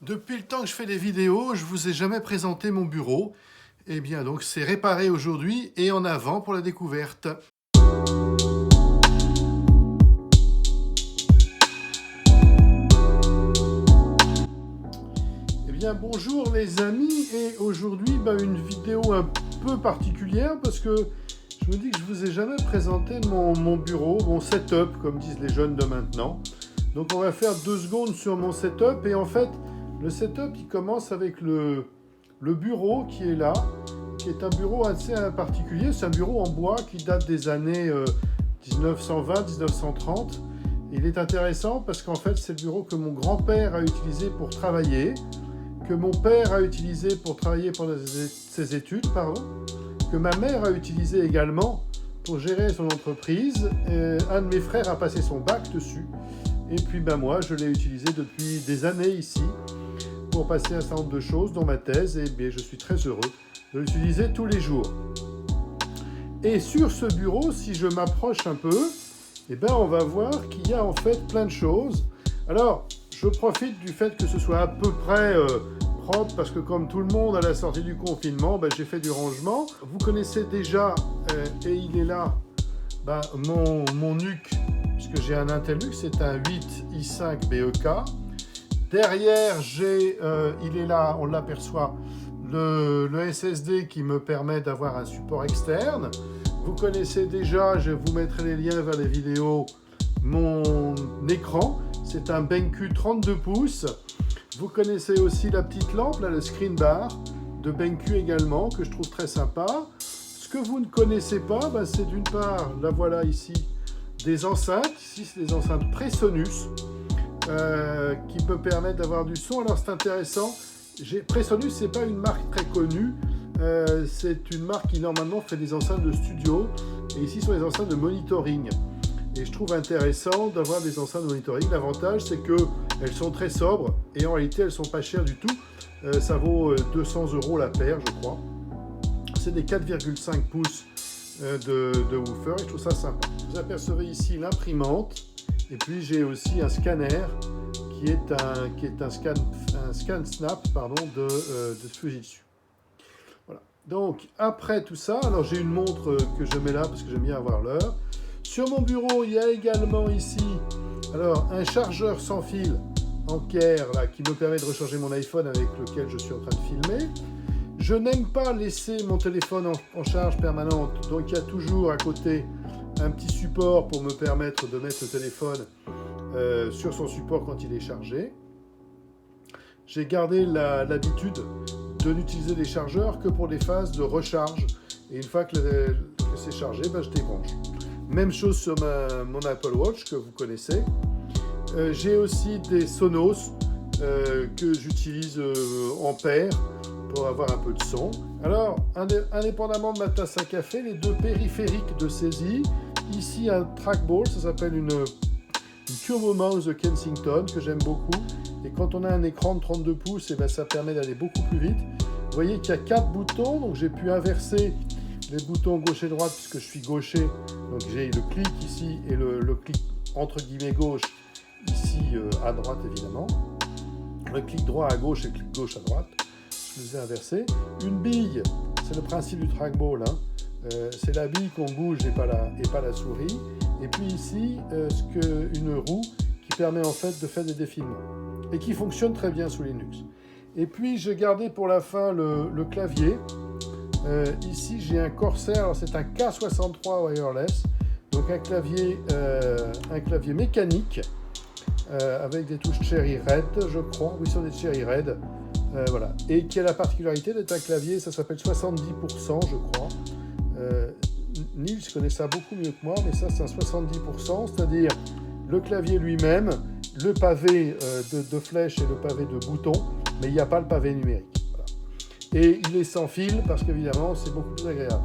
Depuis le temps que je fais des vidéos, je vous ai jamais présenté mon bureau. Eh bien, donc c'est réparé aujourd'hui et en avant pour la découverte. Eh bien, bonjour les amis, et aujourd'hui, une vidéo un peu particulière parce que je me dis que je vous ai jamais présenté mon bureau, mon setup, comme disent les jeunes de maintenant. Donc on va faire 2 secondes sur mon setup, et en fait, le setup, il commence avec le bureau qui est là, qui est un bureau assez particulier. C'est un bureau en bois qui date des années 1920-1930. Il est intéressant parce qu'en fait, c'est le bureau que mon grand-père a utilisé pour travailler, que mon père a utilisé pour travailler pendant ses études, que ma mère a utilisé également pour gérer son entreprise. Un de mes frères a passé son bac dessus. Et puis moi, je l'ai utilisé depuis des années ici pour passer un certain nombre de choses dans ma thèse, et bien, je suis très heureux de l'utiliser tous les jours. Et sur ce bureau, si je m'approche un peu, on va voir qu'il y a en fait plein de choses. Alors, je profite du fait que ce soit à peu près propre, parce que comme tout le monde à la sortie du confinement, j'ai fait du rangement. Vous connaissez déjà, et il est là, mon NUC, puisque j'ai un Intel NUC, c'est un 8 i5 BEK. Derrière, il est là, on l'aperçoit, le SSD qui me permet d'avoir un support externe. Vous connaissez déjà, je vous mettrai les liens vers les vidéos, mon écran. C'est un BenQ 32 pouces. Vous connaissez aussi la petite lampe, là, le screen bar de BenQ également, que je trouve très sympa. Ce que vous ne connaissez pas, c'est d'une part, la voilà ici, des enceintes. Ici, c'est des enceintes Presonus. Qui peut permettre d'avoir du son. Alors c'est intéressant, Presonus, c'est pas une marque très connue, c'est une marque qui normalement fait des enceintes de studio, et ici sont des enceintes de monitoring, et je trouve intéressant d'avoir des enceintes de monitoring. L'avantage, c'est qu'elles sont très sobres, et en réalité elles sont pas chères du tout. Ça vaut 200 € la paire, je crois. C'est des 4,5 pouces de woofer, et je trouve ça sympa. Vous apercevez ici l'imprimante. Et puis j'ai aussi un scanner qui est un scan snap de Fujitsu. Voilà. Donc après tout ça, alors j'ai une montre que je mets là parce que j'aime bien avoir l'heure. Sur mon bureau, il y a également ici un chargeur sans fil en Care là, qui me permet de recharger mon iPhone avec lequel je suis en train de filmer. Je n'aime pas laisser mon téléphone en charge permanente, donc il y a toujours à côté un petit support pour me permettre de mettre le téléphone sur son support quand il est chargé. J'ai gardé l'habitude de n'utiliser les chargeurs que pour des phases de recharge. Et une fois que c'est chargé, je débranche. Même chose sur mon Apple Watch que vous connaissez. J'ai aussi des Sonos que j'utilise en paire pour avoir un peu de son. Alors, indépendamment de ma tasse à café, les 2 périphériques de saisie. Ici, un trackball, ça s'appelle une Turbo Mouse de Kensington, que j'aime beaucoup. Et quand on a un écran de 32 pouces, ça permet d'aller beaucoup plus vite. Vous voyez qu'il y a 4 boutons, donc j'ai pu inverser les boutons gauche et droite puisque je suis gaucher. Donc j'ai le clic ici et le clic entre guillemets gauche ici à droite évidemment. Le clic droit à gauche et le clic gauche à droite. Je les ai inversés. Une bille, c'est le principe du trackball, c'est la bille qu'on bouge et pas la souris. Et puis ici, une roue qui permet en fait de faire des défilements et qui fonctionne très bien sous Linux. Et puis j'ai gardé pour la fin le clavier. Ici j'ai un Corsair, alors c'est un K63 wireless, donc un clavier mécanique avec des touches Cherry Red, je crois. Oui, ce sont des Cherry Red. Voilà. Et qui a la particularité d'être un clavier, ça s'appelle 70%, je crois. Nils connaît ça beaucoup mieux que moi, mais ça c'est un 70%, c'est-à-dire le clavier lui-même, le pavé de flèches et le pavé de boutons, mais il n'y a pas le pavé numérique. Voilà. Et il est sans fil parce qu'évidemment c'est beaucoup plus agréable.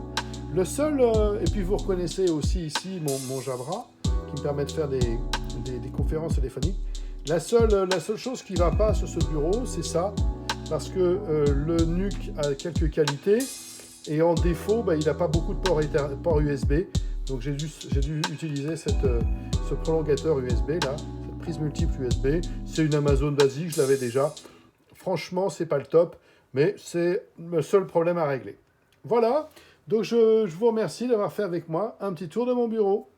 Le seul, et puis vous reconnaissez aussi ici mon Jabra qui me permet de faire des conférences téléphoniques. La seule chose qui ne va pas sur ce bureau, c'est ça, parce que le NUC a quelques qualités. Et en défaut, il n'a pas beaucoup de ports USB. Donc j'ai dû utiliser ce prolongateur USB là, cette prise multiple USB. C'est une Amazon basique, je l'avais déjà. franchement, c'est pas le top, mais c'est le seul problème à régler. Voilà, donc je vous remercie d'avoir fait avec moi un petit tour de mon bureau.